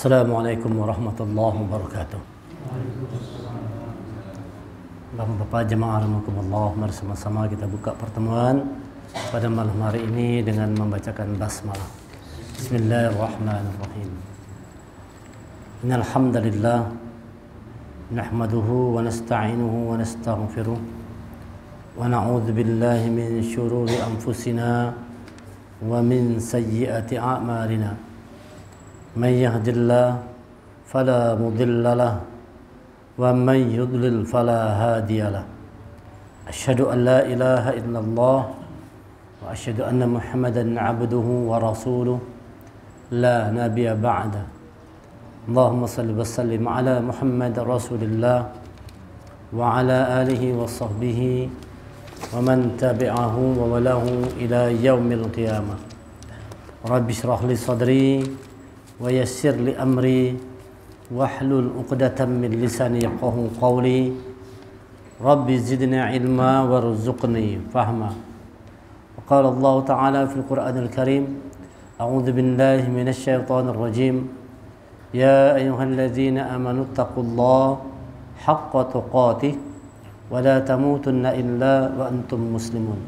Assalamualaikum warahmatullahi wabarakatuh. Bapak-bapak jemaah rahimakumullah, mari sama-sama kita buka pertemuan pada malam hari ini dengan membacakan basmalah. Bismillahirrahmanirrahim. Innal hamdalillah nahmaduhu wa nasta'inuhu wa nastaghfiruh wa na'udzu billahi min syururi anfusina wa min sayyiati a'malina. من يهد الله فلا مضل له ومن يضلل فلا هادي له أشهد أن لا إله إلا الله وأشهد أن محمدا عبده ورسوله لا نبي بعده اللهم صل وسلم على محمد رسول الله وعلى آله وصحبه ومن تبعه وولاه إلى يوم القيامة رب اشرح لي صدري ويسر لي أمري واحلل عقدة من لساني يفقهوا قولي رب زدني علما وارزقني فهما وقال الله تعالى في القرآن الكريم أعوذ بالله من الشيطان الرجيم يا أيها الذين آمنوا اتقوا الله حق تقاته ولا تموتن إلا وأنتم مسلمون.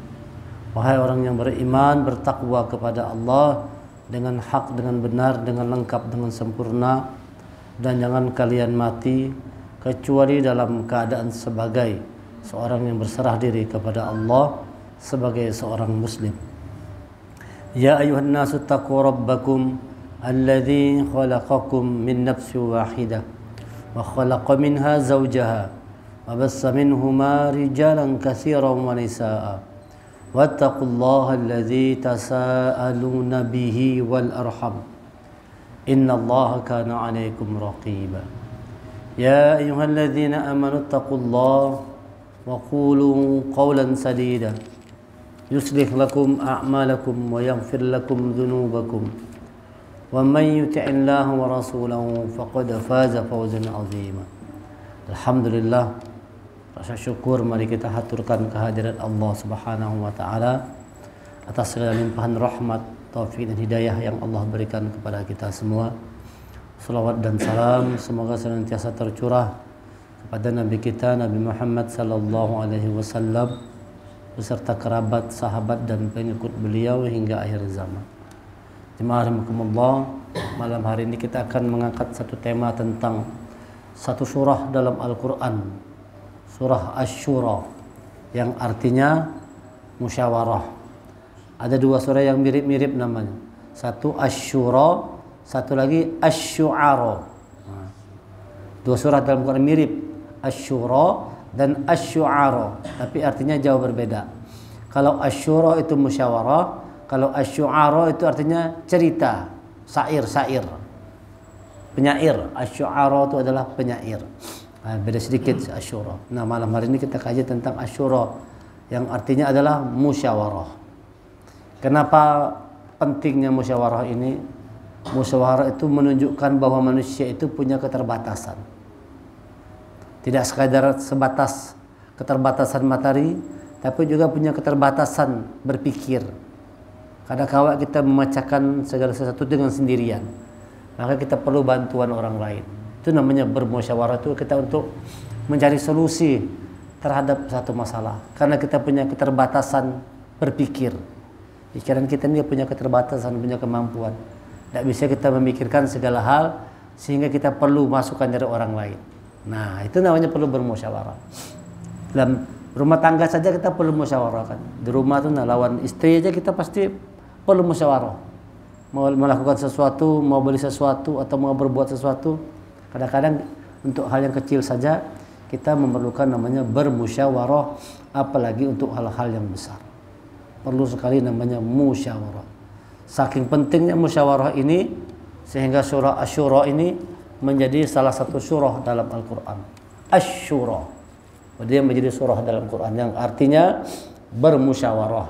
Wahai orang yang beriman, bertakwa kepada Allah dengan hak, dengan benar, dengan lengkap, dengan sempurna, dan jangan kalian mati kecuali dalam keadaan sebagai seorang yang berserah diri kepada Allah, sebagai seorang muslim. Ya ayuhan nasu taqu rabbakum alladzi khalaqakum min nafsin wahidah wa khalaqa minha zawjaha wa bassa minhuma rijalan katsiran wa nisaa'a واتقوا الله الذي تساءلون به والأرحم إن الله كان عليكم رقيبا يا أيها الذين آمنوا اتقوا الله وقولوا قولا سديدا يصلح لكم أعمالكم ويغفر لكم ذنوبكم ومن يطع الله ورسوله فقد فاز فوزا عظيما. Alhamdulillah, rasa syukur mari kita haturkan kehadirat Allah Subhanahu wa taala atas segala limpahan rahmat, taufik dan hidayah yang Allah berikan kepada kita semua. Salawat dan salam semoga senantiasa tercurah kepada Nabi kita Nabi Muhammad sallallahu alaihi wasallam beserta kerabat, sahabat dan pengikut beliau hingga akhir zaman. Jemaah rahimakumullah, malam hari ini kita akan mengangkat satu tema tentang satu surah dalam Al-Qur'an, surah Asy-Syura, yang artinya musyawarah. Ada dua surah yang mirip-mirip namanya. Satu Asy-Syura, satu lagi Asy-Syu'ara. Dua surah dalam Quran mirip, Asy-Syura dan Asy-Syu'ara, tapi artinya jauh berbeda. Kalau Asy-Syura itu musyawarah, kalau Asy-Syu'ara itu artinya cerita, syair-syair, penyair. Asy-Syu'ara itu adalah penyair. Beda sedikit Asy-Syura. Nah, malam hari ini kita kaji tentang Asy-Syura yang artinya adalah musyawarah. Kenapa pentingnya musyawarah ini? Musyawarah itu menunjukkan bahwa manusia itu punya keterbatasan. Tidak sekadar sebatas keterbatasan materi, tapi juga punya keterbatasan berpikir. Kadang-kala kita memecahkan segala sesuatu dengan sendirian. Maka kita perlu bantuan orang lain. Itu namanya bermusyawarah, itu kita untuk mencari solusi terhadap satu masalah. Karena kita punya keterbatasan berpikir. Pikiran kita ini punya keterbatasan, punya kemampuan. Tidak bisa kita memikirkan segala hal sehingga kita perlu masukan dari orang lain. Nah, itu namanya perlu bermusyawarah. Dalam rumah tangga saja kita perlu musyawarah kan. Di rumah itu lawan istri aja kita pasti perlu musyawarah. Mau melakukan sesuatu, mau beli sesuatu atau mau berbuat sesuatu, kadang-kadang untuk hal yang kecil saja kita memerlukan namanya bermusyawarah, apalagi untuk hal-hal yang besar. Perlu sekali namanya musyawarah. Saking pentingnya musyawarah ini sehingga surah Asy-Syura ini menjadi salah satu surah dalam Al-Quran. Asy-Syura, dia menjadi surah dalam Quran yang artinya bermusyawarah.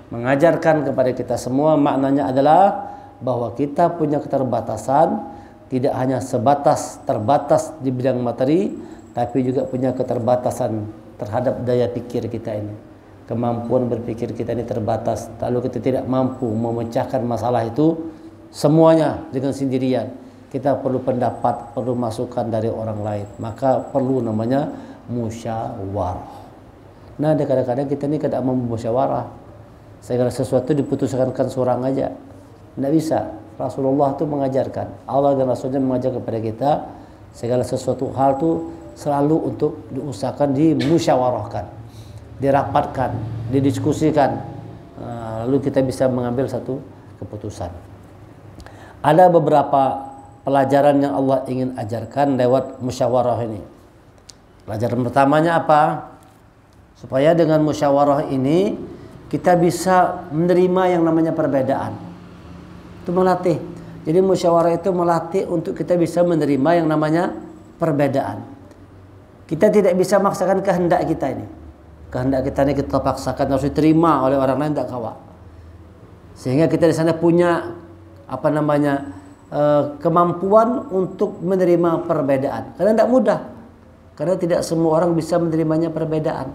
Mengajarkan kepada kita semua maknanya adalah bahwa kita punya keterbatasan, tidak hanya terbatas di bidang materi, tapi juga punya keterbatasan terhadap daya pikir kita ini. Kemampuan berpikir kita ini terbatas. Lalu kita tidak mampu memecahkan masalah itu semuanya dengan sendirian. kita perlu pendapat, perlu masukan dari orang lain. Maka perlu namanya musyawarah. Nah, kadang-kadang kita ini tidak mau musyawarah. Segala sesuatu diputuskan seorang aja. Tidak bisa. Rasulullah itu mengajarkan. Allah dan Rasulnya mengajarkan kepada kita segala sesuatu hal itu selalu untuk diusahakan dimusyawarahkan, dirapatkan, didiskusikan. Lalu kita bisa mengambil satu keputusan. Ada beberapa pelajaran yang Allah ingin ajarkan lewat musyawarah ini. Pelajaran pertamanya apa? Supaya dengan musyawarah ini kita bisa menerima yang namanya perbedaan. Itu melatih. Jadi musyawarah itu melatih untuk kita bisa menerima yang namanya perbedaan. Kita tidak bisa maksakan kehendak kita ini. Kehendak kita ini kita paksakan harus diterima oleh orang lain, tak kawa. Sehingga kita di sana punya kemampuan untuk menerima perbedaan. Karena tidak mudah. Karena tidak semua orang bisa menerimanya perbedaan.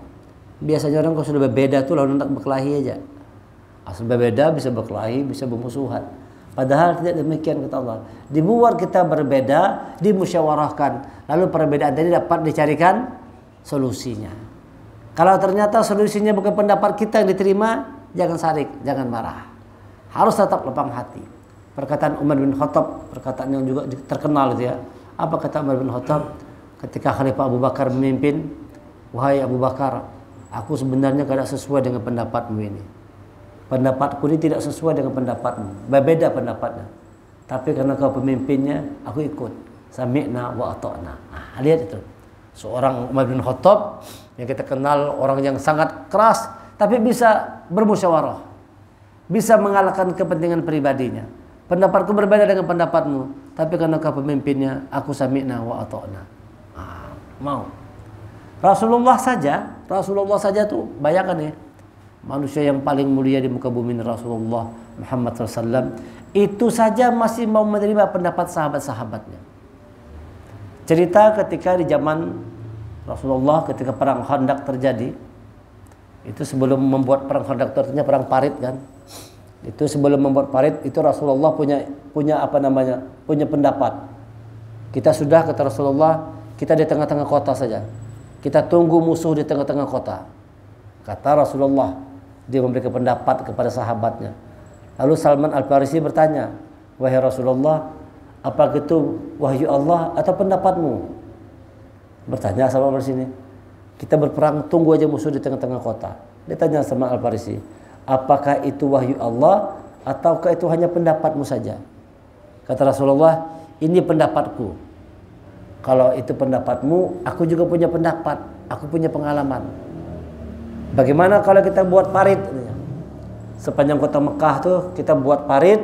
Biasanya orang kalau sudah berbeda itu lalu hendak berkelahi aja. Asal berbeda bisa berkelahi, bisa bermusuhan. Padahal tidak demikian kata Allah. Dibuat kita berbeda, dimusyawarahkan. Lalu perbedaan tadi dapat dicarikan solusinya. Kalau ternyata solusinya bukan pendapat kita yang diterima, jangan sarik, jangan marah. Harus tetap lapang hati. Perkataan Umar bin Khattab, perkataan yang juga terkenal itu ya. Apa kata Umar bin Khattab ketika Khalifah Abu Bakar memimpin? Wahai Abu Bakar, aku sebenarnya tidak sesuai dengan pendapatmu ini. Pendapatku ini tidak sesuai dengan pendapatmu. Berbeda pendapatnya. Tapi karena kau pemimpinnya, aku ikut. Sami'na wa ata'na. Nah, lihat itu. Seorang Umar bin Khattab yang kita kenal orang yang sangat keras, tapi bisa bermusyawarah. Bisa mengalahkan kepentingan pribadinya. Pendapatku berbeda dengan pendapatmu, tapi karena kau pemimpinnya, aku sami'na wa ata'na. Mau. Rasulullah saja tuh bayangkan ya, manusia yang paling mulia di muka bumi Rasulullah Muhammad SAW, itu saja masih mau menerima pendapat sahabat-sahabatnya. Cerita ketika di zaman Rasulullah ketika perang Khandaq terjadi, itu sebelum membuat perang Khandaq terjadi perang Parit kan. Itu sebelum membuat Parit itu Rasulullah punya pendapat. Kita sudah kata Rasulullah, kita di tengah-tengah kota saja. Kita tunggu musuh di tengah-tengah kota. Kata Rasulullah, dia memberikan pendapat kepada sahabatnya. Lalu Salman Al-Farisi bertanya, wahai Rasulullah, apa itu wahyu Allah atau pendapatmu? Bertanya sama di sini. Kita berperang, tunggu aja musuh di tengah-tengah kota. Dia tanya sama Al-Farisi, apakah itu wahyu Allah ataukah itu hanya pendapatmu saja? Kata Rasulullah, ini pendapatku. Kalau itu pendapatmu, aku juga punya pendapat, aku punya pengalaman. Bagaimana kalau kita buat parit? Sepanjang kota Mekah tuh kita buat parit,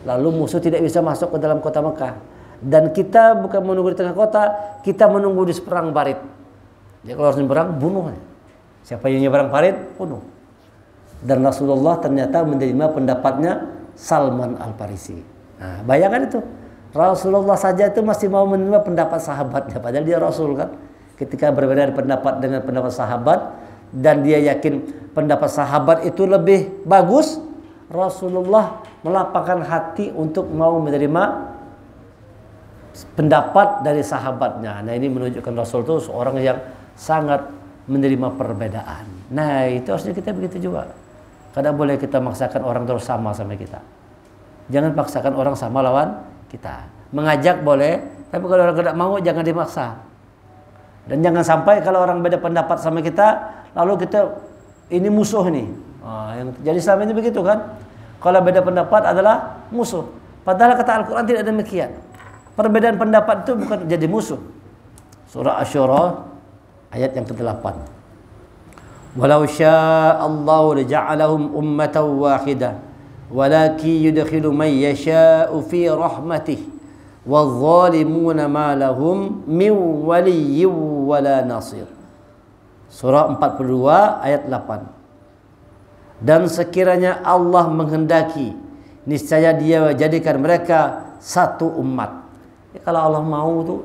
lalu musuh tidak bisa masuk ke dalam kota Mekah. Dan kita bukan menunggu di tengah kota, kita menunggu di seberang parit. Jadi kalau harus nyeberang, bunuh. Siapa yang nyeberang parit, bunuh. Dan Rasulullah ternyata menerima pendapatnya Salman Al-Farisi. Nah, bayangkan itu. Rasulullah saja itu masih mau menerima pendapat sahabatnya. Padahal dia Rasul kan. Ketika berbeda pendapat dengan pendapat sahabat, dan dia yakin pendapat sahabat itu lebih bagus, Rasulullah melapangkan hati untuk mau menerima pendapat dari sahabatnya. Nah, ini menunjukkan Rasul itu seorang yang sangat menerima perbedaan. Nah, itu harusnya kita begitu juga. Kadang boleh kita maksakan orang terus sama kita. Jangan paksakan orang sama lawan kita. Mengajak boleh, tapi kalau orang tidak mau jangan dimaksa. Dan jangan sampai kalau orang beda pendapat sama kita, lalu kita ini musuh nih. Yang jadi selama ini begitu kan? Kalau beda pendapat adalah musuh. Padahal kata Al-Quran tidak demikian. Perbedaan pendapat itu bukan jadi musuh. Surah Asy-Syura ayat yang ke-8. Walau sya'allahu laja'alahum ummatan wahidah walakin yudkhilu man yasha'u fi rahmatih wadh-dhalimuna ma lahum min waliyyin wala nasir. Surah 42 ayat 8. Dan sekiranya Allah menghendaki, niscaya Dia jadikan mereka satu umat. Ya, kalau Allah mau tuh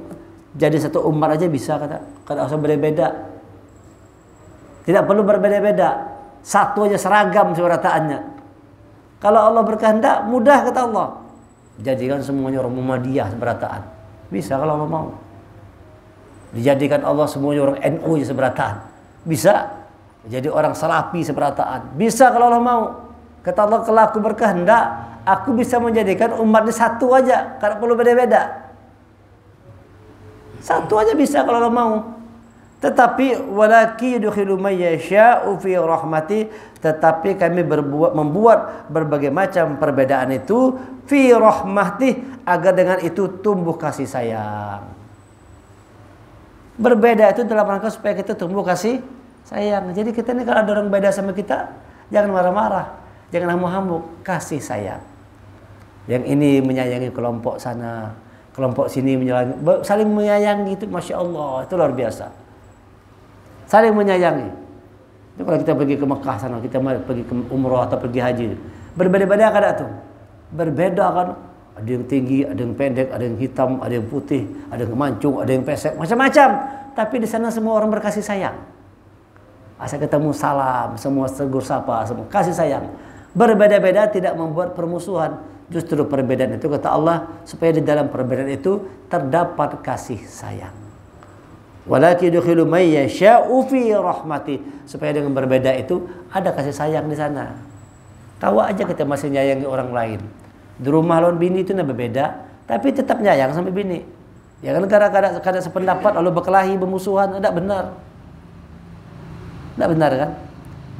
jadi satu umat aja bisa, kata usah berbeda. Tidak perlu berbeda-beda. Satu aja seragam semerataannya. Kalau Allah berkehendak mudah kata Allah. Jadikan semuanya orang Muhammadiyah seberataan. Bisa kalau Allah mau. Dijadikan Allah semuanya orang NU seberataan. Bisa. Jadi orang Salafi seberataan. Bisa kalau Allah mau. Kata Allah, kalau aku berkehendak, aku bisa menjadikan umat ini satu aja. Karena perlu beda-beda. Satu aja bisa kalau Allah mau. Tetapi walaki yudkhilu may yasha'u fi rahmati, tetapi kami membuat berbagai macam perbedaan itu fi rahmati, agar dengan itu tumbuh kasih sayang. Berbeda itu dalam rangka supaya kita tumbuh kasih sayang. Jadi kita ini kalau ada orang beda sama kita, jangan marah-marah, jangan hamuk-hamuk, kasih sayang. Yang ini menyayangi kelompok sana, kelompok sini saling menyayangi, itu Masya Allah, itu luar biasa. Saling menyayangi. Itu kalau kita pergi ke Mekah sana, kita pergi ke umrah atau pergi haji, berbeda-beda kan itu. Berbeda kan. Ada yang tinggi, ada yang pendek, ada yang hitam, ada yang putih, ada yang kemancung, ada yang pesek, macam-macam. Tapi di sana semua orang berkasih sayang. Asal ketemu salam, semua tegur sapa, semua kasih sayang. Berbeda-beda tidak membuat permusuhan. Justru perbedaan itu kata Allah supaya di dalam perbedaan itu terdapat kasih sayang. Walaki yudkhilu may yasha'u fi rahmati, supaya dengan berbeda itu ada kasih sayang di sana. Tahu aja kita masih nyayangi orang lain. Di rumah lawan bini itu berbeda, tapi tetap nyayang sampai bini. Ya kan kadang-kadang sependapat lalu berkelahi, bermusuhan, tidak benar. Tidak benar kan?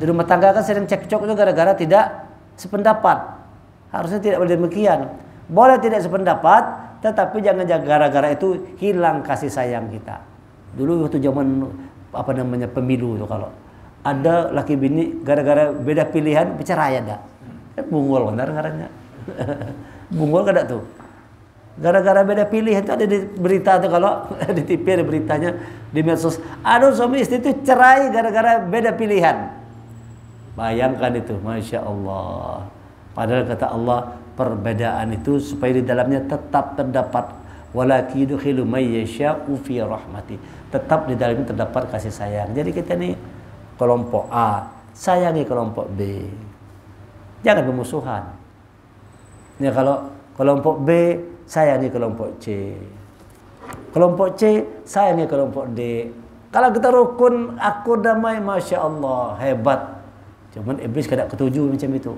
Di rumah tangga kan sering cekcok itu gara-gara tidak sependapat. Harusnya tidak boleh demikian. Boleh tidak sependapat, tetapi jangan gara-gara itu hilang kasih sayang kita. Dulu waktu zaman pemilu itu, kalau ada laki bini gara-gara beda pilihan bercerai ada. Kan bungul benar ngarannya. Bungul kada tuh. Gara-gara beda pilihan itu ada di berita tuh, kalau di TV ada beritanya, di medsos. Aduh, suami istri itu cerai gara-gara beda pilihan. Bayangkan itu, Masya Allah. Padahal kata Allah, perbedaan itu supaya di dalamnya tetap terdapat walaki yudkhilu may yasha'u fi rahmati, tetap di dalamnya terdapat kasih sayang. Jadi kita nih kelompok A sayangi kelompok B, jangan bermusuhan. Ya, kalau kelompok B sayangi kelompok C, kelompok C sayangi kelompok D. Kalau kita rukun, akur, damai, Masya Allah, hebat. Cuman iblis kada ketujuh macam itu.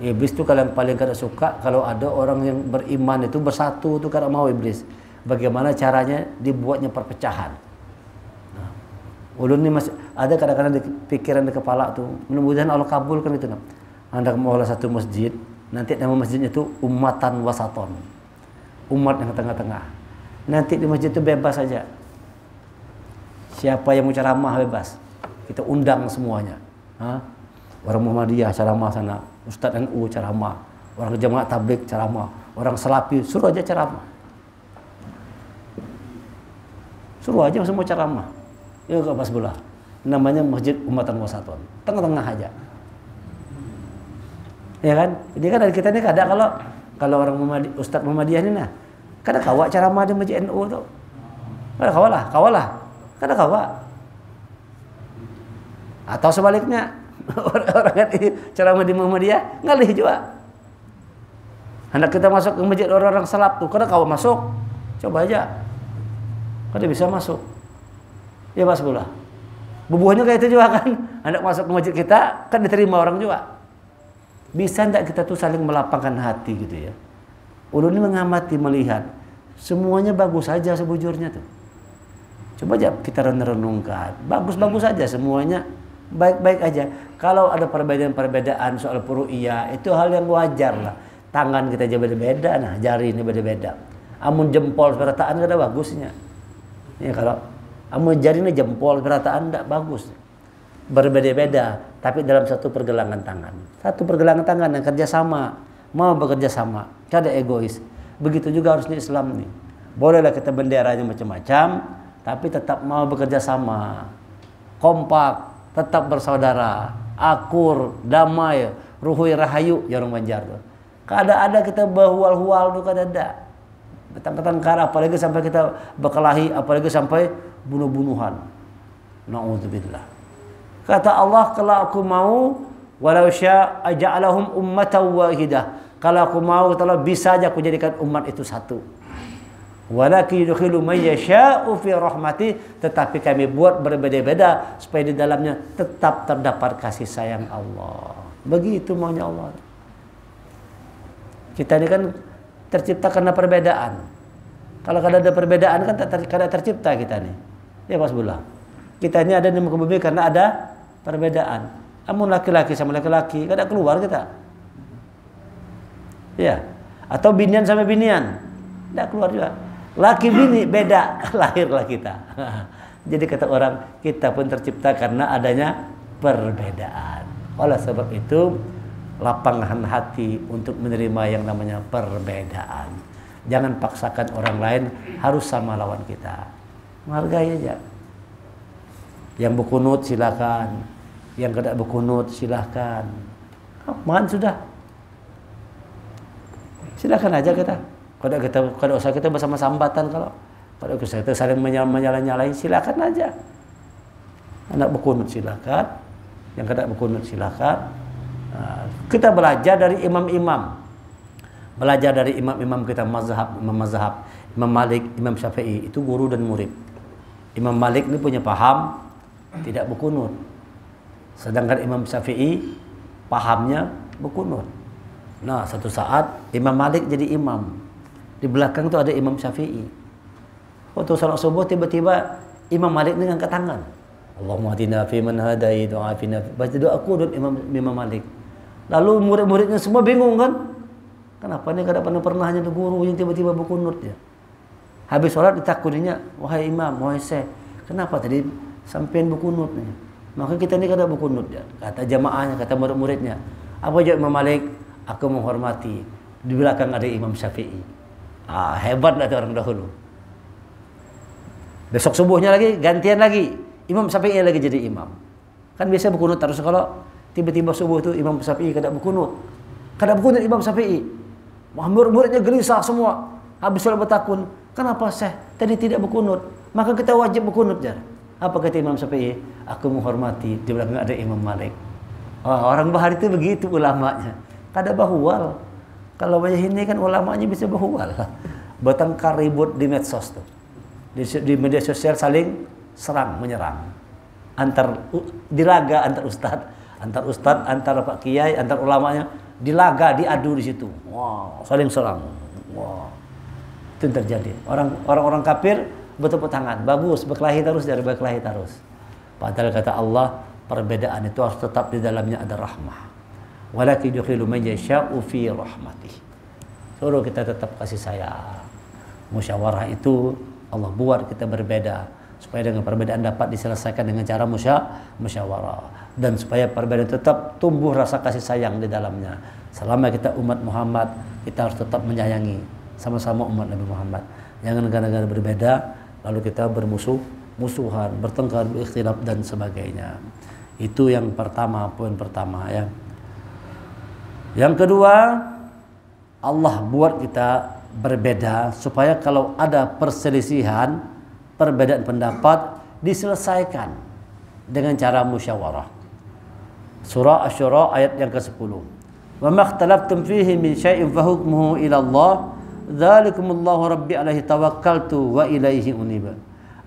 Iblis itu kalau yang paling kada suka kalau ada orang yang beriman itu bersatu, itu kada mau iblis. Bagaimana caranya dibuatnya perpecahan. Nah, ulun ini masih ada kadang-kadang di pikiran di kepala tuh, mudah-mudahan Allah kabulkan itu. Anda mau satu masjid, nanti nama masjidnya itu Ummatan Wasaton, umat yang tengah-tengah. Nanti di masjid itu bebas saja. Siapa yang mau ceramah bebas, kita undang semuanya. Orang Muhammadiyah ceramah sana, Ustadz NU ceramah, orang jemaah tabligh ceramah, orang Salafi suruh aja ceramah, suruh aja semua ceramah. Ya ke pas belah, namanya Masjid Ummatan Wasaton, tengah-tengah aja, ya kan? Jadi kan dari kita ini kadang kalau orang Ustadz Muhammadiyah ini, nah kadang kawak ceramah di Masjid NU tuh, kadang kawalah, kadang kawak, atau sebaliknya. Orang ceramah di Muhammadiyah ngalih juga. Hendak kita masuk ke masjid orang-orang salaf tuh, kada kau masuk. Coba aja. Kada bisa masuk. Ya Mas Bola. Bubuhnya kayak itu juga kan. Hendak masuk ke masjid kita kan diterima orang juga. Bisa enggak kita tuh saling melapangkan hati gitu ya. Ulun ini mengamati, melihat semuanya bagus saja sebujurnya tuh. Coba aja kita renungkan. Bagus-bagus aja semuanya. Baik-baik aja. Kalau ada perbedaan-perbedaan soal furu'iyah, itu hal yang wajar lah. Tangan kita aja beda-beda, nah jari ini beda-beda. Amun jempol perataan ada bagusnya. Ya kalau amun jari ini jempol perataan tidak bagus. Berbeda-beda, tapi dalam satu pergelangan tangan. Satu pergelangan tangan yang kerjasama, mau bekerja sama, kada egois. Begitu juga harusnya Islam nih. Bolehlah kita benderanya macam-macam, tapi tetap mau bekerja sama, kompak, tetap bersaudara, akur, damai, ruhui rahayu, ya orang Banjar tuh. Kada ada kita berhual-hual tuh, kada ada. Betang-betang apalagi sampai kita berkelahi, apalagi sampai bunuh-bunuhan. Na'udzubillah. Kata Allah, kalau aku mau, walau syaa ja'alahum ummatan wahidah. Kalau aku mau, kata Allah, bisa aja aku jadikan umat itu satu. Walakin yudkhilu man yasha'u fi rahmati, tetapi kami buat berbeda-beda supaya di dalamnya tetap terdapat kasih sayang Allah. Begitu maunya Allah. Kita ini kan tercipta karena perbedaan. Kalau ada perbedaan kan kada tercipta kita nih. Ya Pak Sebelah. Kita ini ada di muka bumi karena ada perbedaan. Namun laki-laki sama laki-laki kada keluar kita. Ya. Atau binian sama binian. Tidak keluar juga. Laki bini beda, lahirlah kita. Jadi kata orang, kita pun tercipta karena adanya perbedaan. Oleh sebab itu, lapangkan hati untuk menerima yang namanya perbedaan. Jangan paksakan orang lain harus sama lawan kita. Menghargai aja. Yang berkunut silakan, yang tidak berkunut silakan. Aman sudah. Silakan aja kita. Kalau usah kita bersama sambatan, kalau kita saling menyala-nyalain, silakan aja. Anak berkunut silakan, yang tidak berkunut silakan. Nah, kita belajar dari imam-imam, belajar dari imam-imam kita mazhab, Imam Malik, Imam Syafi'i, itu guru dan murid. Imam Malik ini punya paham tidak berkunut, sedangkan Imam Syafi'i pahamnya berkunut. Nah, satu saat Imam Malik jadi imam. Di belakang itu ada Imam Syafi'i. Waktu salat subuh tiba-tiba Imam Malik ini ngangkat tangan. Allahumma hadina fi man hadait wa afina. Baca doa qunut Imam Malik. Lalu murid-muridnya semua bingung kan? Kenapa ini kada pernah hanya guru yang tiba-tiba berkunut ya? Habis salat ditakuninya, wahai imam, wahai syekh, kenapa tadi sampean berkunut nih? Maka kita ini kada berkunut ya. Kata jamaahnya, kata murid-muridnya. Apa jawab Imam Malik? Aku menghormati. Di belakang ada Imam Syafi'i. Hebat lah orang dahulu. Besok subuhnya lagi gantian lagi Imam Syafi'i lagi jadi imam. Kan biasa berkunut terus, kalau tiba-tiba subuh itu Imam Syafi'i kada berkunut Imam Syafi'i. Murid-muridnya gelisah semua. Habis sholat bertakun, kenapa Syekh tadi tidak berkunut? Maka kita wajib berkunut ya. Apa kata Imam Syafi'i? Aku menghormati, di belakang ada Imam Malik. Orang Bahar itu begitu ulamanya. Kada bahual. Kalau banyak ini kan ulamanya bisa berhual, bertengkar ribut di medsos tuh, di media sosial saling serang menyerang, dilaga antar ustad, antar pak kiai, antar ulamanya dilaga, diadu di situ, saling serang, itu yang terjadi. Orang-orang kafir bertepuk tangan, bagus, berkelahi terus dari berkelahi terus. Padahal kata Allah, perbedaan itu harus tetap di dalamnya ada rahmah. Walakin yudkhilu man yasha'u fi rahmatih. Suruh kita tetap kasih sayang. Musyawarah itu Allah buat kita berbeda supaya dengan perbedaan dapat diselesaikan dengan cara musyawarah, dan supaya perbedaan tetap tumbuh rasa kasih sayang di dalamnya. Selama kita umat Muhammad, kita harus tetap menyayangi sama-sama umat Nabi Muhammad. Jangan gara-gara berbeda lalu kita bermusuhan, bertengkar, berikhtilaf dan sebagainya. Itu yang pertama, poin pertama ya. Yang kedua, Allah buat kita berbeda supaya kalau ada perselisihan, perbedaan pendapat diselesaikan dengan cara musyawarah. Surah Asy-Syura ayat yang ke-10. Wa makhtalaftum fihi min syai'in fa hukmuhu ila Allah, dzalikumullahu rabbi alaihi tawakkaltu wa ilaihi unib.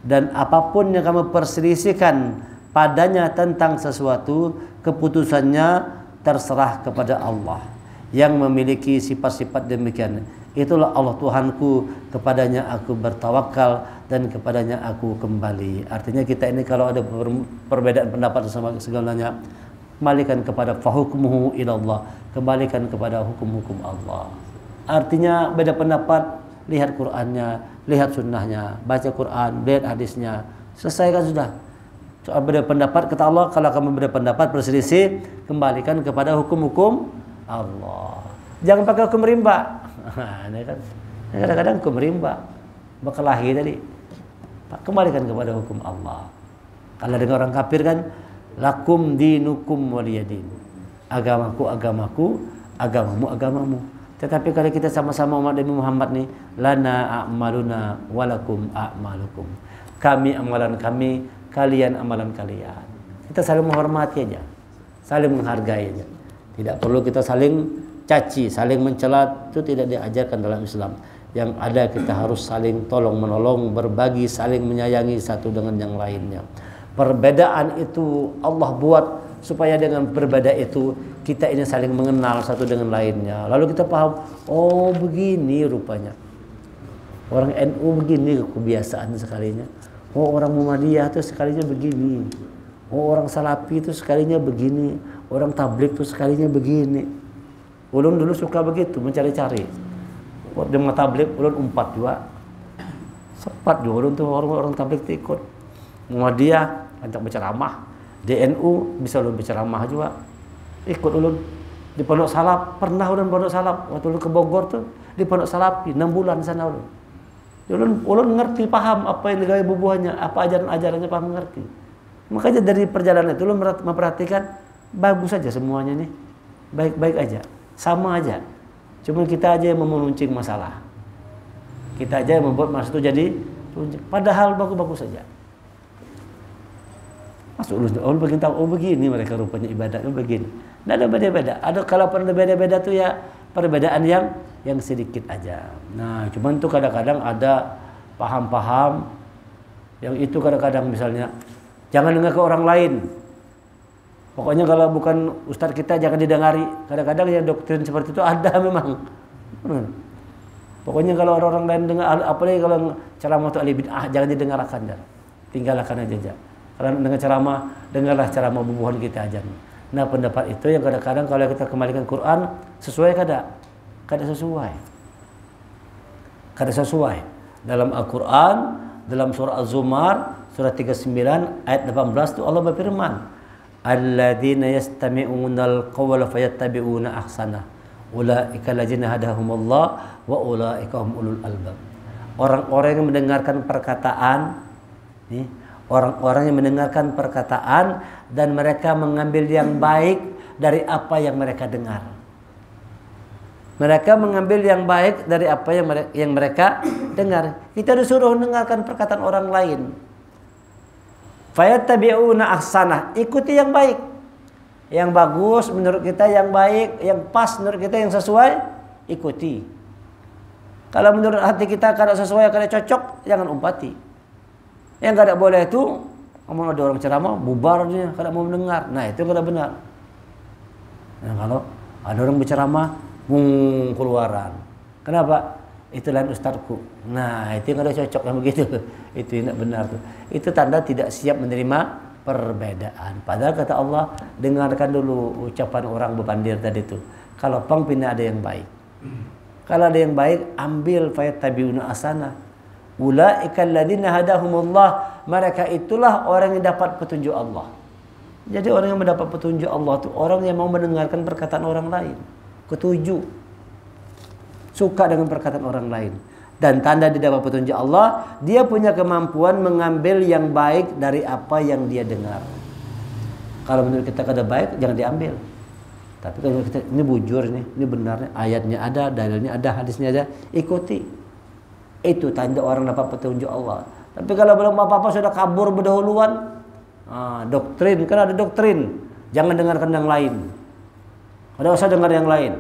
Dan apapun yang kamu perselisihkan padanya tentang sesuatu, keputusannya terserah kepada Allah yang memiliki sifat-sifat demikian. Itulah Allah Tuhanku, kepadanya aku bertawakal dan kepadanya aku kembali. Artinya kita ini kalau ada perbedaan pendapat sama segalanya, kembalikan kepada fahukmuhu ilallah, kembalikan kepada hukum-hukum Allah. Artinya beda pendapat, lihat Qur'annya, lihat sunnahnya, baca Qur'an, lihat hadisnya, selesaikan sudah. Soal beda pendapat, kata Allah, kalau kamu beda pendapat berselisih, kembalikan kepada hukum-hukum Allah. Jangan pakai hukum rimba. Ini kan kadang-kadang hukum rimba, berkelahi tadi. Kembalikan kepada hukum Allah. Kalau dengan orang kafir kan, lakum dinukum waliyadin. Agamaku agamaku, agamamu agamamu. Tetapi kalau kita sama-sama umat Nabi Muhammad nih, lana a'maluna walakum a'malukum. Kami amalan kami, kalian amalan kalian. Kita saling menghormati aja, saling menghargai aja. Tidak perlu kita saling caci, saling mencela itu tidak diajarkan dalam Islam. Yang ada kita harus saling tolong menolong, berbagi, saling menyayangi satu dengan yang lainnya. Perbedaan itu Allah buat supaya dengan berbeda itu kita ini saling mengenal satu dengan lainnya. Lalu kita paham, oh begini rupanya. Orang NU begini kebiasaan sekalinya. Oh orang Muhammadiyah itu sekalinya begini. Oh orang Salafi itu sekalinya begini. Orang Tabligh itu sekalinya begini. Ulun dulu suka begitu mencari-cari. Waktu di Tabligh ulun umpat juga. Sempat juga ulun tuh orang-orang Tabligh itu ikut. Muhammadiyah ajak berceramah. Di NU bisa ulun berceramah juga. Ikut ulun. Di Pondok Salaf pernah ulun Pondok Salaf. Waktu ulun ke Bogor tuh di Pondok Salafi 6 bulan sana ulun. Ulun ngerti, paham apa yang digawe bubuhannya, apa ajaran-ajarannya, paham ngerti. Makanya dari perjalanan itu ulun memperhatikan bagus saja semuanya nih. Baik-baik aja. Sama aja. Cuma kita aja yang memeluncing masalah. Kita aja yang membuat masalah itu jadi runcing. Padahal bagus-bagus saja. Masuk ulun begini tahu, oh begini mereka rupanya ibadahnya begini. Tidak ada beda-beda. Ada kalau pernah beda-beda tuh ya perbedaan yang sedikit aja. Nah, cuman tuh kadang-kadang ada paham-paham yang itu kadang-kadang misalnya jangan dengar ke orang lain. Pokoknya kalau bukan ustadz kita jangan didengari. Kadang-kadang yang doktrin seperti itu ada memang. Pokoknya kalau orang-orang lain dengar, apalagi kalau ceramah itu ahli bid'ah jangan didengarkan dah. Tinggalkan aja. Kalau dengar ceramah, dengarlah ceramah bubuhan kita aja. Nah, pendapat itu yang kadang-kadang kalau kita kembalikan Quran sesuai kada sesuai. Kada sesuai. Dalam Al-Quran, dalam surah Az-Zumar, surah 39 ayat 18 itu Allah berfirman, alladzina yastami'unal qawla fayattabi'una ahsana ulaika alladzina hadahumullah wa ulaika hum ulul albab. Orang-orang yang mendengarkan perkataan nih, orang-orang yang mendengarkan perkataan dan mereka mengambil yang baik dari apa yang mereka dengar. Mereka mengambil yang baik dari apa yang mereka dengar. Kita disuruh mendengarkan perkataan orang lain. Fayattabi'una ahsanah, ikuti yang baik. Yang bagus menurut kita, yang baik, yang pas menurut kita, yang sesuai, ikuti. Kalau menurut hati kita kada sesuai, kada cocok, jangan umpati. Yang kada boleh itu, ngomong ada orang ceramah, bubar dia, kada mau mendengar. Nah, itu kada benar. Nah, kalau ada orang berceramah, keluaran. Kenapa? Itu lain ustadku. Nah, itu yang ada cocok yang begitu. Itu tidak benar tuh. Itu tanda tidak siap menerima perbedaan. Padahal kata Allah, dengarkan dulu ucapan orang bepandir tadi itu. Kalau pangpina ada yang baik. Kalau ada yang baik, ambil fayattabi'una ahsana. Ulaika alladzina hadahumullah. Mereka itulah orang yang dapat petunjuk Allah. Jadi orang yang mendapat petunjuk Allah itu orang yang mau mendengarkan perkataan orang lain. Ketujuh, suka dengan perkataan orang lain. Dan tanda dia dapat petunjuk Allah, dia punya kemampuan mengambil yang baik dari apa yang dia dengar. Kalau menurut kita kada baik, jangan diambil. Tapi kalau kita ini bujur nih, ini benar, ayatnya ada, dalilnya ada, hadisnya ada, ikuti. Itu tanda orang dapat petunjuk Allah. Tapi kalau belum apa-apa sudah kabur berdahuluan, doktrin, kan ada doktrin, jangan dengarkan yang lain. Kada usah dengar yang lain.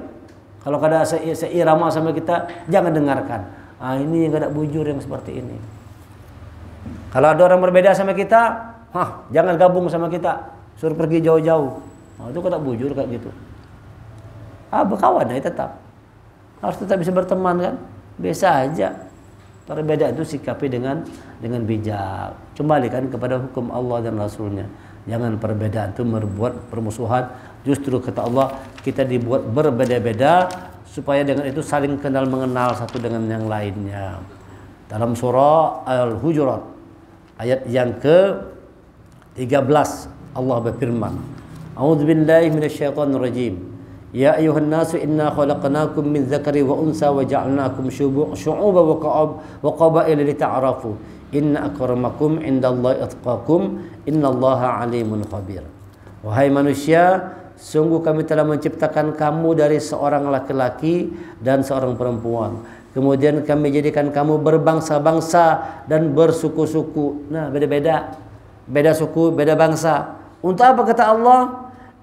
Kalau kada seirama sama kita, jangan dengarkan. Ini yang kada bujur yang seperti ini. Kalau ada orang berbeda sama kita, jangan gabung sama kita, suruh pergi jauh-jauh. Itu kada bujur kayak gitu. Berkawan ya tetap. Harus tetap bisa berteman kan? Biasa aja. Perbedaan itu sikapi dengan bijak. Kembalikan kepada hukum Allah dan Rasulnya. Jangan perbedaan itu membuat permusuhan. Justru kata Allah, kita dibuat berbeda-beda supaya dengan itu saling kenal mengenal satu dengan yang lainnya. Dalam surah Al-Hujurat ayat yang ke-13 Allah berfirman, A'udzubillahi minasyaitonirrajim. Ya ayuhan nasu inna khalaqnakum min dzakari wa unsa wa ja'alnakum syu'uban wa qabaila lita'arafu. Inna akramakum indallahi atqakum innallaha alimun khabir. Wahai manusia, sungguh kami telah menciptakan kamu dari seorang laki-laki dan seorang perempuan. Kemudian kami jadikan kamu berbangsa-bangsa dan bersuku-suku. Nah, beda-beda. Beda suku, beda bangsa. Untuk apa kata Allah?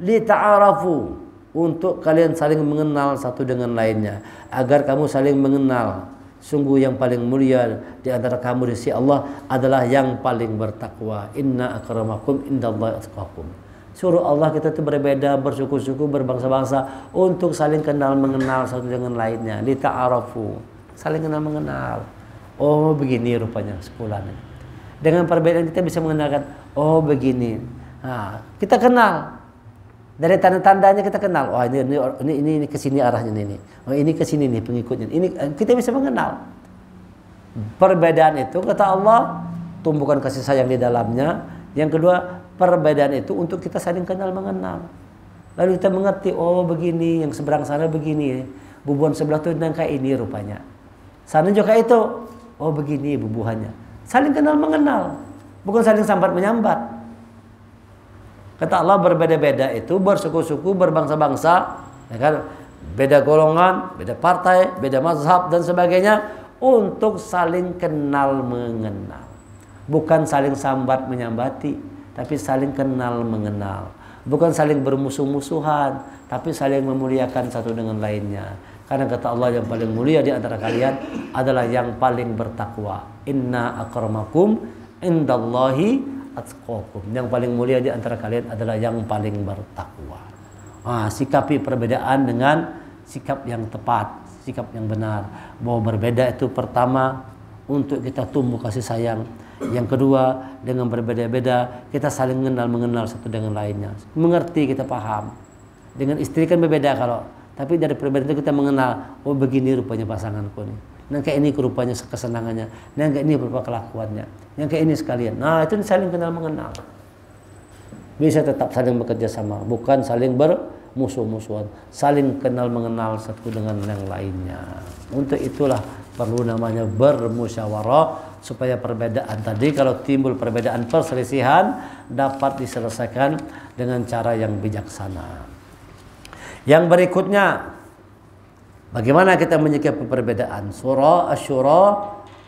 Lita'arafu. untuk kalian saling mengenal satu dengan lainnya, agar kamu saling mengenal. Sungguh yang paling mulia di antara kamu di sisi Allah adalah yang paling bertakwa. Inna akramakum indallahi atqakum. Suruh Allah kita itu berbeda, bersuku-suku, berbangsa-bangsa untuk saling kenal mengenal satu dengan lainnya. Lita'arafu, saling kenal mengenal. Oh begini rupanya sepulan. Dengan perbedaan kita bisa mengenalkan. Oh begini. Nah, kita kenal. Dari tanda-tandanya kita kenal. Oh ini kesini arahnya ini. Oh ini kesini nih pengikutnya. Ini kita bisa mengenal. Perbedaan itu kata Allah tumbuhkan kasih sayang di dalamnya. Yang kedua, perbedaan itu untuk kita saling kenal mengenal. Lalu kita mengerti, oh begini, yang seberang sana begini, bubuhan sebelah itu kayak ini rupanya. Sana juga itu, oh begini bubuhannya. Saling kenal mengenal, bukan saling sambat menyambat. Kata Allah berbeda-beda itu, bersuku-suku, berbangsa-bangsa, ya kan? Beda golongan, beda partai, beda mazhab dan sebagainya, untuk saling kenal mengenal. Bukan saling sambat menyambati, tapi saling kenal mengenal. Bukan saling bermusuh-musuhan, tapi saling memuliakan satu dengan lainnya. Karena kata Allah yang paling mulia di antara kalian adalah yang paling bertakwa. Inna akramakum indallahi atqakum. Yang paling mulia di antara kalian adalah yang paling bertakwa. Sikapi perbedaan dengan sikap yang tepat, sikap yang benar. Bahwa berbeda itu pertama untuk kita tumbuh kasih sayang. Yang kedua, dengan berbeda-beda kita saling mengenal satu dengan lainnya. Mengerti, kita paham. Dengan istri kan berbeda kalau, tapi dari perbedaan itu kita mengenal, oh begini rupanya pasanganku nih. Yang kayak ini rupanya kesenangannya, yang kayak ini berupa kelakuannya, yang kayak ini sekalian. Nah, itu saling kenal mengenal. Bisa tetap saling bekerja sama, bukan saling bermusuh-musuhan. Saling kenal mengenal satu dengan yang lainnya. Untuk itulah perlu namanya bermusyawarah, supaya perbedaan tadi, kalau timbul perbedaan perselisihan, dapat diselesaikan dengan cara yang bijaksana. Yang berikutnya, bagaimana kita menyikapi perbedaan? Surah Asy-Syura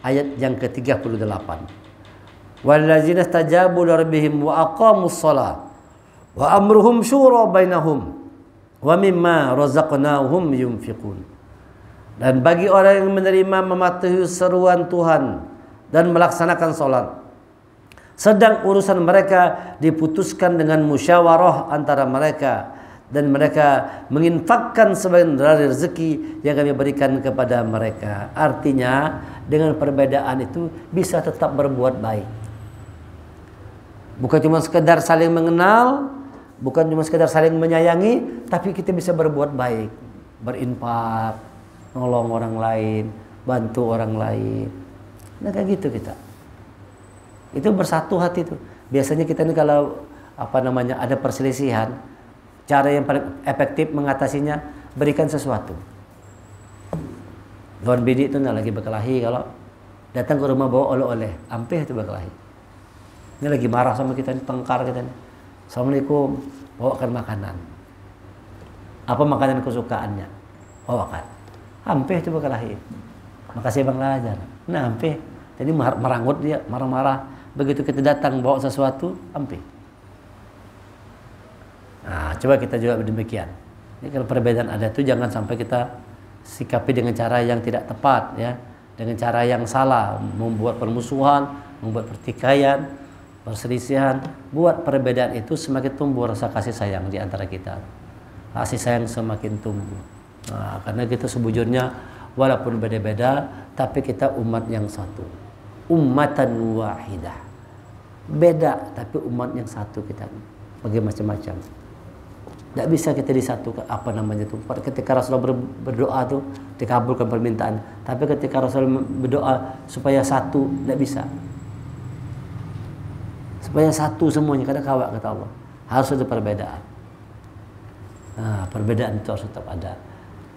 ayat yang ke-38. Wallazina istajabu lirabbihim wa aqamus shalah wa amruhum syura bainahum wa mimma razaqnahum yunfiqun. Dan bagi orang yang menerima, mematuhi seruan Tuhan dan melaksanakan sholat, sedang urusan mereka diputuskan dengan musyawarah antara mereka, dan mereka menginfakkan sebagian dari rezeki yang kami berikan kepada mereka. Artinya dengan perbedaan itu bisa tetap berbuat baik. Bukan cuma sekedar saling mengenal, bukan cuma sekedar saling menyayangi, tapi kita bisa berbuat baik, berinfak, nolong orang lain, bantu orang lain. Nah kayak gitu kita. Itu bersatu hati tuh. Biasanya kita ini kalau ada perselisihan, cara yang paling efektif mengatasinya, berikan sesuatu. Lawan bini itu lagi berkelahi, kalau datang ke rumah bawa oleh-oleh, ampeh itu berkelahi. Ini lagi marah sama kita, tengkar kita. Assalamualaikum, bawakan makanan. Apa makanan kesukaannya? Bawakan. Ampeh itu berkelahi. Makasih Bang Lajar. Nah, ampeh. Jadi merangut dia, marah-marah. Begitu kita datang bawa sesuatu, ampeh. Nah, coba kita juga demikian. Ini kalau perbedaan ada itu jangan sampai kita sikapi dengan cara yang tidak tepat, ya, dengan cara yang salah, membuat permusuhan, membuat pertikaian, perselisihan. Buat perbedaan itu semakin tumbuh rasa kasih sayang di antara kita. Kasih sayang semakin tumbuh. Nah, karena kita sebujurnya walaupun beda-beda, tapi kita umat yang satu. Ummatan wahidah. Beda, tapi umat yang satu kita. Bagi macam-macam. Tidak bisa kita disatukan, ketika Rasulullah berdoa tuh dikabulkan permintaan. Tapi ketika Rasulullah berdoa supaya satu, tidak bisa. Supaya satu semuanya, kadang kawak kata Allah. Harus ada perbedaan. Nah, perbedaan itu harus tetap ada.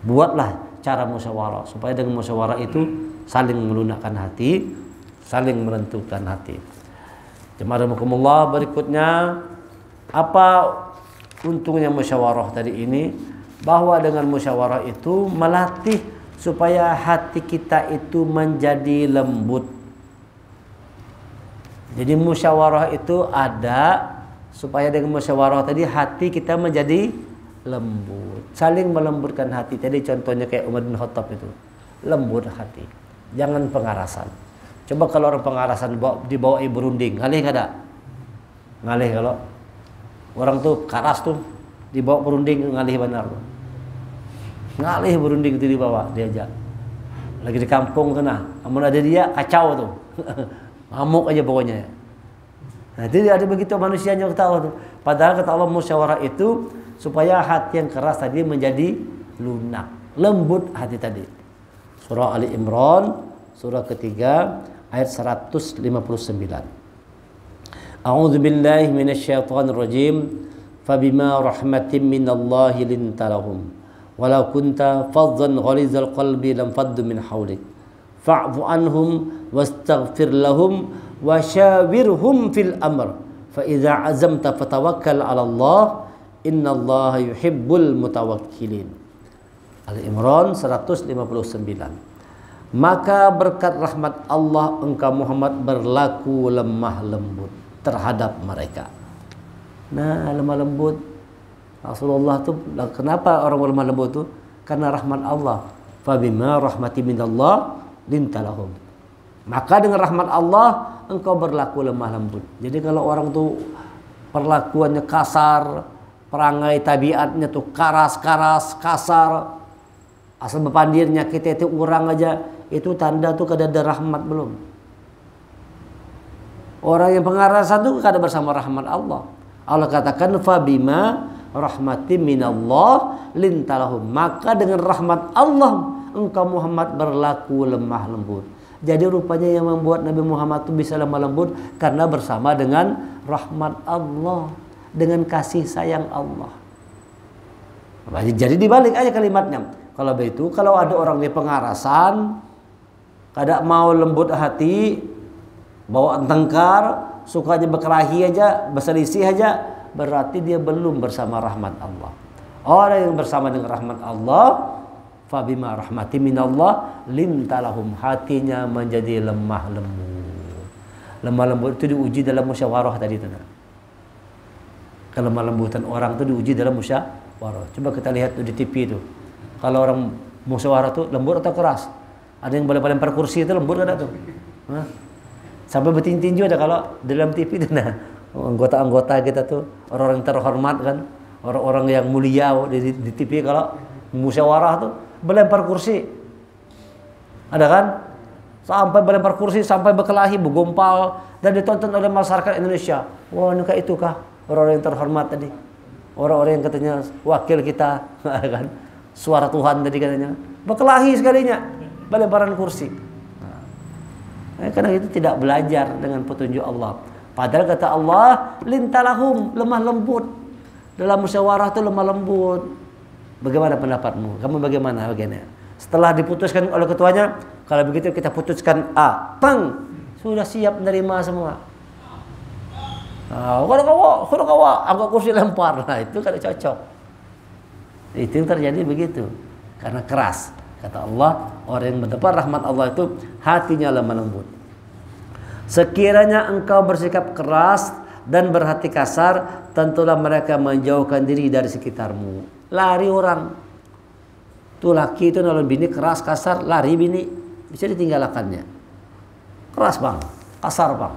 Buatlah cara musyawarah, supaya dengan musyawarah itu saling melunakkan hati, saling menentukan hati. Jemaah rahimakumullah, berikutnya apa untungnya musyawarah tadi ini? Bahwa dengan musyawarah itu melatih supaya hati kita itu menjadi lembut. Jadi musyawarah itu ada supaya dengan musyawarah tadi hati kita menjadi lembut, saling melembutkan hati. Tadi contohnya kayak Umar bin Khattab itu, lembut hati, jangan pengarasan. Coba kalau orang pengarasan dibawa berunding, ngalih nggak ada? Ngalih kalau orang tuh keras tuh dibawa berunding, ngalih benar tuh. Ngalih berunding itu dibawa, diajak. Lagi di kampung tuh nah, namun ada dia kacau tuh, ngamuk aja pokoknya. Nah itu ada begitu manusianya ketawa tuh. Padahal kata Allah musyawarah itu supaya hati yang keras tadi menjadi lunak, lembut hati tadi. Surah Ali Imran, surah ketiga, ayat 159. A'udzu billahi minasyaitonir rajim. Fabima rahmatin minallahi linta lahum walau kunta faddan ghalizal qalbi lam faddu min hawlik fa'fu anhum wastaghfir lahum wasyawirhum fil amr fa idza azamta fatawakkal 'ala Allah innallaha yuhibbul mutawakkilin. Ali Imran 159. Maka berkat rahmat Allah engkau Muhammad berlaku lemah lembut terhadap mereka. Nah, lemah lembut Rasulullah tuh kenapa orang lemah lembut tuh? Karena rahmat Allah. Fabima rahmati minallah lintalahum. Maka dengan rahmat Allah engkau berlaku lemah lembut. Jadi kalau orang tuh perlakuannya kasar, perangai tabiatnya tuh karas-karas, kasar, asal bepandir nyakiti itu orang aja, itu tanda tuh kada ada rahmat belum. Orang yang pengarasan tuh kada bersama rahmat Allah. Allah katakan fabima rahmati minallah lintalahum. Maka dengan rahmat Allah engkau Muhammad berlaku lemah lembut. Jadi rupanya yang membuat Nabi Muhammad itu bisa lemah lembut karena bersama dengan rahmat Allah, dengan kasih sayang Allah. Jadi dibalik aja kalimatnya. Kalau begitu, kalau ada orang di pengarasan, kada mau lembut hati, bawa tengkar, sukanya berkelahi aja, berselisih aja, berarti dia belum bersama rahmat Allah. Orang yang bersama dengan rahmat Allah, fabima rahmati minallah lintalahum, hatinya menjadi lemah lembut. Lemah lembut itu diuji dalam musyawarah tadi itu. Kelemah lembutan orang itu diuji dalam musyawarah. Coba kita lihat tuh di TV itu. Kalau orang musyawarah tuh lembut atau keras? Ada yang boleh lempar kursi itu lembut ada tuh. Hah? Sampai bertinju ada kalau dalam TV itu nah. Anggota-anggota kita tuh orang-orang terhormat kan, orang-orang yang mulia di TV kalau musyawarah tuh melempar kursi. Ada kan? Sampai melempar kursi, sampai berkelahi, bergompal dan ditonton oleh masyarakat Indonesia. Wah, ini kayak itu kah? Orang-orang yang terhormat tadi. Orang-orang yang katanya wakil kita, kan? Suara Tuhan tadi katanya. Berkelahi sekalinya, melemparan kursi. Karena itu tidak belajar dengan petunjuk Allah. Padahal kata Allah, lintalahum, lemah lembut. Dalam musyawarah itu lemah lembut. Bagaimana pendapatmu? Kamu bagaimana? Setelah diputuskan oleh ketuanya, kalau begitu kita putuskan A, pang, sudah siap menerima semua. Kalau kau angkat kursi lempar, nah itu kada cocok. Itu yang terjadi begitu, karena keras. Kata Allah, orang yang mendapat rahmat Allah itu hatinya lemah lembut. Sekiranya engkau bersikap keras dan berhati kasar, tentulah mereka menjauhkan diri dari sekitarmu. Lari orang. Tuh laki itu nolong bini keras kasar, lari bini, bisa ditinggalkannya. Keras bang, kasar bang,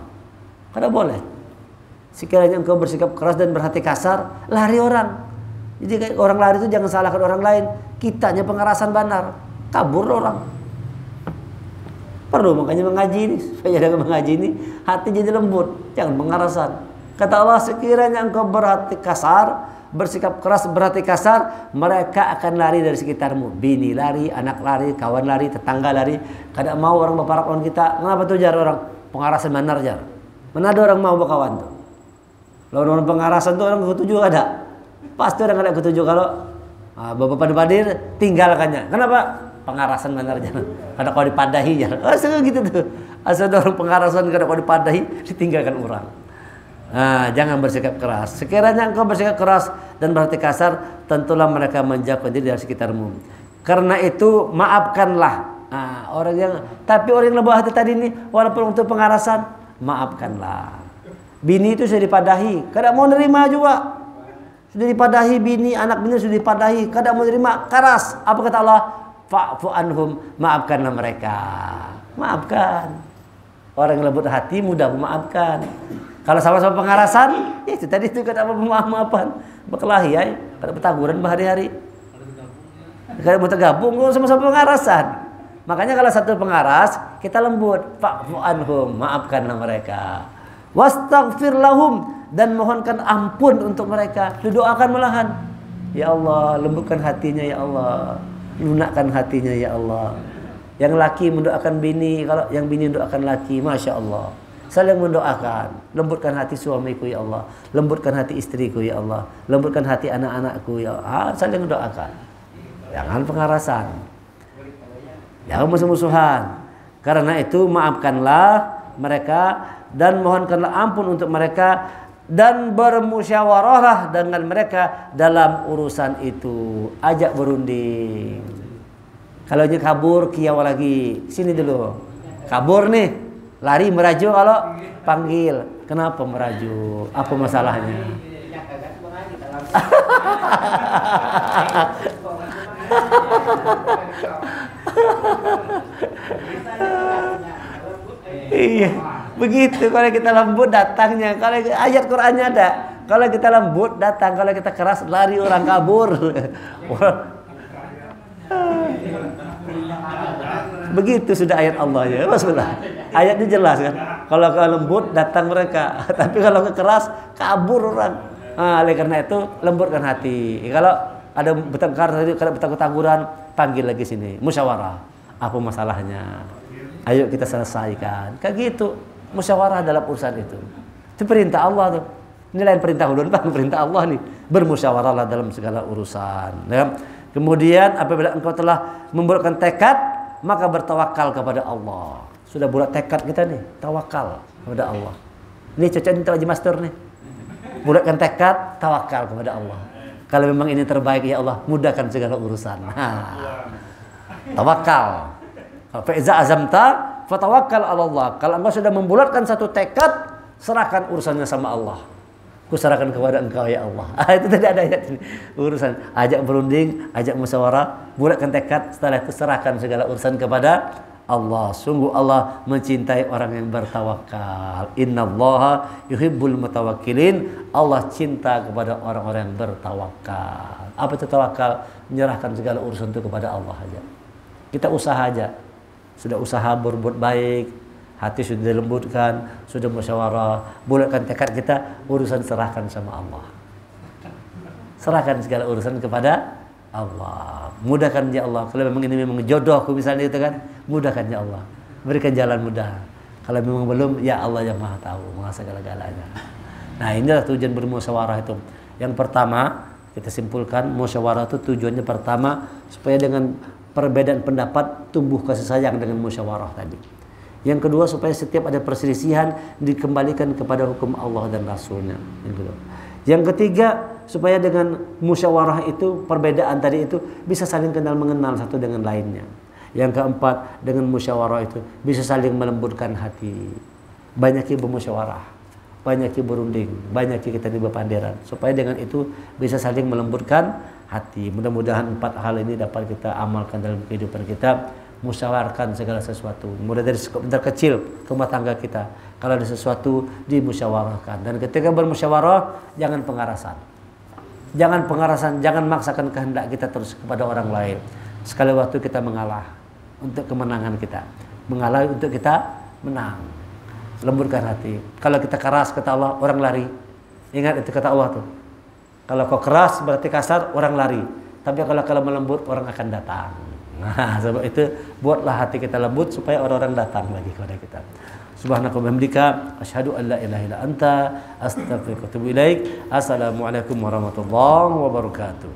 kada boleh. Sekiranya engkau bersikap keras dan berhati kasar, lari orang. Jadi orang lari itu jangan salahkan orang lain. Kitanya pengerasan benar, kabur orang. Perlu makanya mengaji ini, supaya dengan mengaji ini hati jadi lembut, jangan pengerasan. Kata Allah, sekiranya engkau berhati kasar, bersikap keras, berhati kasar, mereka akan lari dari sekitarmu. Bini lari, anak lari, kawan lari, tetangga lari. Kada mau orang berparak lawan kita. Kenapa tuh jar orang pengarasan benar jar? Mana ada orang mau berkawan tuh? Lawan orang pengarasan tuh orang ketujuh ada. Pasti orang ada ketujuh kalau bapak padir tinggalkannya. Kenapa? Pengarasan benar jar. Kada kau dipadahi jar. Asal gitu tuh. Asal orang pengarasan kada kau dipadahi, ditinggalkan orang. Nah, jangan bersikap keras. Sekiranya engkau bersikap keras dan berhati kasar, tentulah mereka menjauhkan diri dari sekitarmu. Karena itu maafkanlah. Nah, tapi orang yang lemah hati tadi ini, walaupun untuk pengarasan, maafkanlah. Bini itu sudah dipadahi, kada mau nerima juga. sudah dipadahi bini, anak bini sudah dipadahi, kadang menerima keras. Apa kata Allah? Fa'fu anhum, maafkanlah mereka. Maafkan. Orang yang lembut hati mudah memaafkan. Kalau sama-sama pengarasan, itu tadi itu kata maaf-maafan. Berkelahi ya, pada bertaguran berhari-hari. Kalau mau tergabung, sama-sama pengarasan. Makanya kalau satu pengaras, kita lembut. Fa'fu anhum, maafkanlah mereka. Wastaghfir lahum, dan mohonkan ampun untuk mereka. Didoakan malahan. Ya Allah, lembutkan hatinya ya Allah. Lunakkan hatinya ya Allah. Yang laki mendoakan bini, kalau yang bini mendoakan laki, Masya Allah. Saling mendoakan. Lembutkan hati suamiku ya Allah. Lembutkan hati istriku ya Allah. Lembutkan hati anak-anakku ya Allah. Saling mendoakan. Jangan pengarasan. Jangan musuh-musuhan. Karena itu maafkanlah mereka dan mohonkanlah ampun untuk mereka dan bermusyawarahlah dengan mereka dalam urusan itu. Ajak berunding. Kalau dia kabur, kiawa lagi. Sini dulu. Kabur nih. Lari merajuk kalau panggil. Kenapa merajuk? Apa masalahnya? Iya, begitu kalau kita lembut datangnya. Kalau ayat Qur'annya ada. Kalau kita lembut datang, kalau kita keras lari orang kabur. Begitu sudah ayat Allah ya. Maksudnya ayatnya jelas kan. Kalau lembut datang mereka, tapi kalau keras kabur orang. Nah, oleh karena itu lembutkan hati. Kalau ada bertengkar tadi, kalau bertengkar-tangguran, panggil lagi sini, musyawarah. Apa masalahnya? Ayo kita selesaikan. Kayak gitu, musyawarah dalam urusan itu. Itu perintah Allah tuh. Ini lain perintah ulun, Bang, perintah Allah nih. Bermusyawarahlah dalam segala urusan. Ya. Kemudian apabila engkau telah membulatkan tekad, maka bertawakal kepada Allah. Sudah bulat tekad kita nih, tawakal kepada Allah. Ini cocok ini Haji Master nih. Bulatkan tekad, tawakal kepada Allah. Kalau memang ini terbaik ya Allah, mudahkan segala urusan. Tawakal. Fa iza azamta fatawakkal 'ala Allah. Kalau engkau sudah membulatkan satu tekad, serahkan urusannya sama Allah. Kuserahkan kepada engkau ya Allah. Itu tadi ada ayat ini. Urusan ajak berunding, ajak musyawarah, bulatkan tekad, setelah itu serahkan segala urusan kepada Allah. Sungguh Allah mencintai orang yang bertawakal. Innallaha yuhibbul mutawakkilin. Allah cinta kepada orang-orang yang bertawakal. Apa itu tawakal? Menyerahkan segala urusan itu kepada Allah aja. Kita usaha aja. Sudah usaha berbuat baik, hati sudah dilembutkan, sudah musyawarah, bulatkan tekad kita, urusan serahkan sama Allah. Serahkan segala urusan kepada Allah. Mudahkan ya Allah. Kalau memang ini memang jodohku misalnya itu kan, mudahkan ya Allah. Berikan jalan mudah. Kalau memang belum, ya Allah yang Maha tahu, Maha segala-galanya. Nah, inilah tujuan bermusyawarah itu. Yang pertama, kita simpulkan musyawarah itu tujuannya pertama supaya dengan perbedaan pendapat tumbuh kasih sayang dengan musyawarah tadi. Yang kedua supaya setiap ada perselisihan dikembalikan kepada hukum Allah dan Rasulnya. Yang kedua. Yang ketiga supaya dengan musyawarah itu perbedaan tadi itu bisa saling kenal mengenal satu dengan lainnya. Yang keempat dengan musyawarah itu bisa saling melembutkan hati. Banyak yang bermusyawarah, banyak yang berunding, banyak yang kita di berpanderan. Supaya dengan itu bisa saling melembutkan hati. Mudah-mudahan 4 hal ini dapat kita amalkan dalam kehidupan kita. Musyawarahkan segala sesuatu, mulai dari sebentar kecil ke rumah tangga kita. Kalau ada sesuatu dimusyawarahkan, dan ketika bermusyawarah jangan pengarasan, jangan maksakan kehendak kita terus kepada orang lain. Sekali waktu kita mengalah untuk kemenangan kita, mengalah untuk kita menang. Lembutkan hati. Kalau kita keras kata Allah, orang lari. Ingat itu kata Allah tuh. Kalau kau keras berarti kasar, orang lari. Tapi kalau melembut, orang akan datang. Nah, sebab itu buatlah hati kita lembut supaya orang-orang datang lagi kepada kita. Subhanaka wa bihamdika asyhadu an la ilaha illa anta astaghfiruka wa atubu ilaik. Assalamualaikum warahmatullahi wabarakatuh.